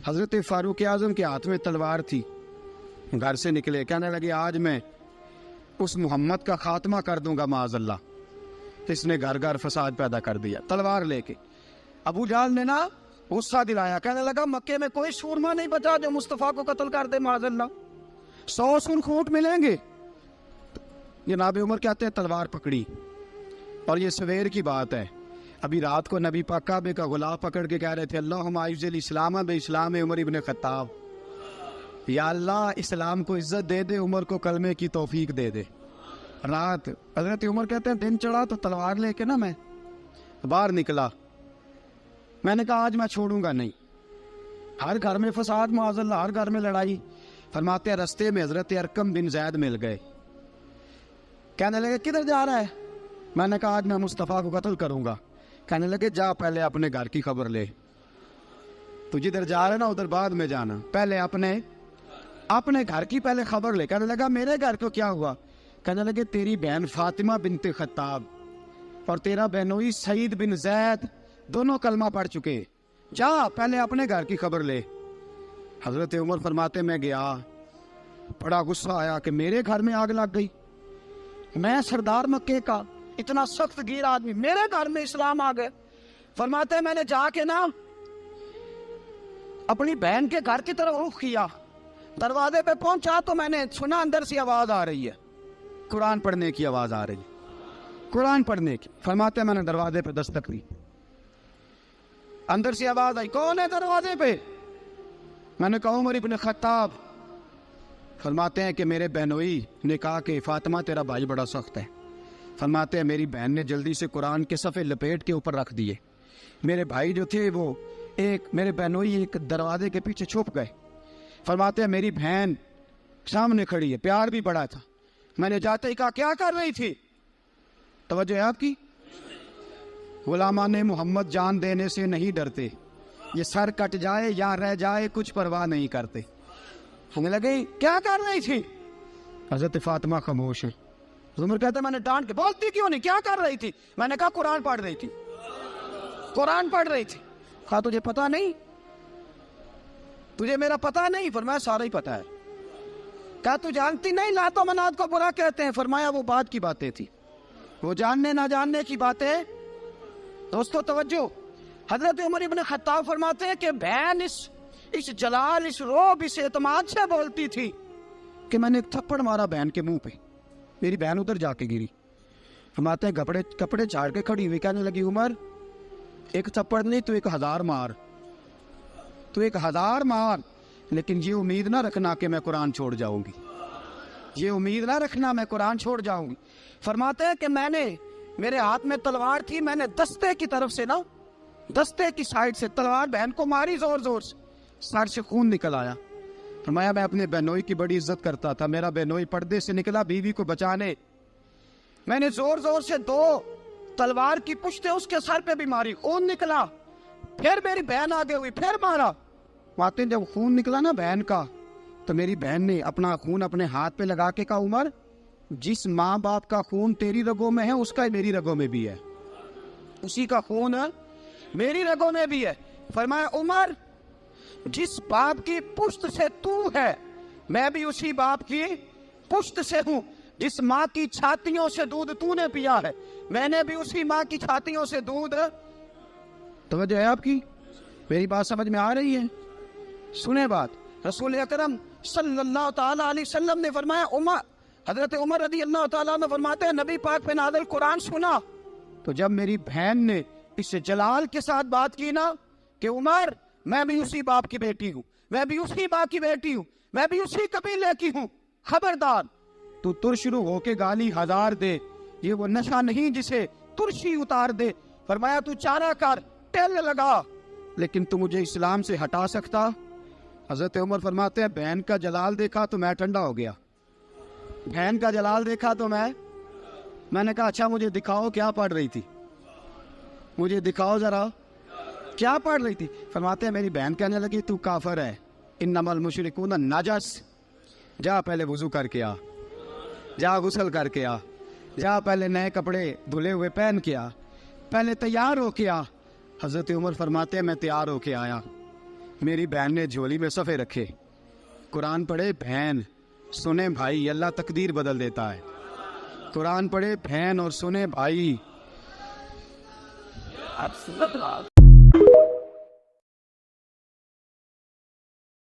حضرت فاروق اعظم کے ہاتھ میں تلوار تھی، گھر سے نکلے، کہنے لگے آج میں اس محمد کا خاتمہ کر دوں گا معاذ اللہ۔ اس نے گھر گھر فساد پیدا کر دیا تلوار لے کے۔ ابو جہل نے نا غصہ دلایا، کہنے لگا مکے میں کوئی سورما نہیں بچا جو مصطفیٰ کو قتل کر دے معاذ اللہ، 100 سن خونٹ ملیں گے۔ جناب عمر کہتے ہیں تلوار پکڑی، اور یہ سویر کی بات ہے، ابھی رات کو نبی پاک کعبے کا غلاف پکڑ کے کہہ رہے تھے اللہم اعز الاسلام باسلام عمر ابن خطاب، یا اللہ اسلام کو عزت دے دے، عمر کو کلمے کی توفیق دے دے۔ رات حضرت عمر کہتے ہیں دن چڑھا تو تلوار لے کے نا میں باہر نکلا، میں نے کہا آج میں چھوڑوں گا نہیں، ہر گھر میں فساد معاذ اللہ، ہر گھر میں لڑائی۔ فرماتے ہیں رستے میں حضرت ارقم بن زید مل گئے، کہنے لگے کدھر جا رہا ہے؟ میں نے کہا آج میں مصطفیٰ کو قتل کروں گا۔ کہنے لگے جا پہلے اپنے گھر کی خبر لے، تو جدھر جا رہا ہے نا ادھر بعد میں جانا، پہلے اپنے گھر کی پہلے خبر لے۔ کہنے لگا میرے گھر کو کیا ہوا؟ کہنے لگے تیری بہن فاطمہ بنت خطاب اور تیرا بہنوئی سعید بن زید دونوں کلمہ پڑھ چکے، جا پہلے اپنے گھر کی خبر لے۔ حضرت عمر فرماتے میں گیا، بڑا غصہ آیا کہ میرے گھر میں آگ لگ گئی، میں سردار مکے کا اتنا سخت گیر آدمی، میرے گھر میں اسلام آ گئے۔ فرماتے ہیں میں نے جا کے نا اپنی بہن کے گھر کی طرف رخ کیا، دروازے پہ پہنچا تو میں نے سنا اندر سے آواز آ رہی ہے، قرآن پڑھنے کی آواز آ رہی، قرآن پڑھنے کی۔ فرماتے ہیں میں نے دروازے پہ دستک دی، اندر سے آواز آئی کون ہے دروازے پہ؟ میں نے کہا عمر ابن خطاب۔ فرماتے ہیں کہ میرے بہنوئی نے کہا کہ فاطمہ تیرا بھائی بڑا سخت ہے۔ فرماتے ہیں میری بہن نے جلدی سے قرآن کے صفحے لپیٹ کے اوپر رکھ دیے، میرے بھائی جو تھے وہ میرے بہنوئی ایک دروازے کے پیچھے چھپ گئے۔ فرماتے ہیں میری بہن سامنے کھڑی ہے، پیار بھی بڑا تھا، میں نے جاتے ہی کہا کیا کر رہی تھی؟ توجہ ہے آپ کی؟ غلامان محمد جان دینے سے نہیں ڈرتے، یہ سر کٹ جائے یا رہ جائے کچھ پرواہ نہیں کرتے۔ ہمیں لگے کیا کر رہی تھی؟ حضرت فاطمہ خاموش ہے۔ عمر کہتا ہے میں نے ڈانٹ کے، بولتی کیوں نہیں، کیا کر رہی تھی؟ میں نے کہا قرآن پڑھ رہی تھی، قرآن پڑھ رہی تھی۔ کہا تجھے پتا نہیں، تجھے میرا پتا نہیں؟ فرمایا سارا ہی پتا ہے۔ کہا تو جانتی نہیں لات و منات کو برا کہتے ہیں؟ فرمایا وہ بات کی باتیں تھی، وہ جاننے نہ جاننے کی باتیں۔ دوستو توجہ، حضرت عمر ابن خطاب فرماتے ہیں کہ بہن اس جلال، اس روب، اس اعتماد سے بولتی تھی کہ میں نے ایک تھپڑ مارا بہن کے منہ پہ، میری بہن ادھر جا کے گری۔ فرماتے ہیں کپڑے جھاڑ کے کھڑی ہوئی، کہنے لگی عمر ایک تھپڑ نہیں تو 1000 مار، تو 1000 مار، لیکن یہ امید نہ رکھنا کہ میں قرآن چھوڑ جاؤں گی، یہ امید نہ رکھنا میں قرآن چھوڑ جاؤں گی۔ فرماتے ہیں کہ میرے ہاتھ میں تلوار تھی، میں نے دستے کی طرف سے نا، دستے کی سائڈ سے تلوار بہن کو ماری زور زور سے، سر سے خون نکل آیا۔ فرمایا میں اپنے بہنوئی کی بڑی عزت کرتا تھا، میرا بہنوئی پردے سے نکلا بیوی کو بچانے، میں نے زور زور سے 2 تلوار کی پشتیں اس کے سر پہ بھی ماری، خون نکلا، پھر میری بہن آگے ہوئی، پھر مارا۔ ماتے جب خون نکلا نا بہن کا تو میری بہن نے اپنا خون اپنے ہاتھ پہ لگا کے کہا عمر جس ماں باپ کا خون تیری رگوں میں ہے اس کا میری رگوں میں بھی ہے، اسی کا خون میری رگوں میں بھی ہے۔ فرمایا عمر جس باپ کی پشت سے تو ہے میں بھی اسی باپ کی پشت سے ہوں، جس ماں کی چھاتیوں سے دودھ تو نے پیا ہے میں نے بھی اسی ماں کی چھاتیوں سے دودھ۔ توجہ ہے آپ کی؟ میری بات سمجھ میں آ رہی ہے؟ سنیں بات، رسول اکرم صلی اللہ تعالی علیہ وسلم نے فرمایا، حضرت عمر رضی اللہ تعالیٰ عنہ فرماتے ہیں نبی پاک پہ نازل قرآن سنا تو جب میری بہن نے اس جلال کے ساتھ بات کی نا کہ عمر میں بھی اسی باپ کی بیٹی ہوں، میں بھی اسی ماں کی بیٹی ہوں، میں بھی اسی قبیلے کی ہوں، خبردار تو ترشرو ہو کے گالی 1000 دے، یہ وہ نشہ نہیں جسے ترشی اتار دے۔ فرمایا تو چارہ کر، ٹیل لگا، لیکن تو مجھے اسلام سے ہٹا سکتا؟ حضرت عمر فرماتے ہیں بہن کا جلال دیکھا تو میں ٹھنڈا ہو گیا، بہن کا جلال دیکھا تو میں نے کہا اچھا مجھے دکھاؤ کیا پڑھ رہی تھی، مجھے دکھاؤ ذرا کیا پڑھ رہی تھی۔ فرماتے ہیں میری بہن کہنے لگی تو کافر ہے، انما المشرکون نجس، جا پہلے وضو کر کے آ، جا غسل کر کے آ، جا پہلے نئے کپڑے دھلے ہوئے پہن کے آ، پہلے تیار ہو کے آ۔ حضرت عمر فرماتے ہیں میں تیار ہو کے آیا، میری بہن نے جھولی میں صفحے رکھے. قرآن پڑھے بہن, سنے بھائی, اللہ تقدیر بدل دیتا ہے. قرآن پڑھے بہن اور سنے بھائی.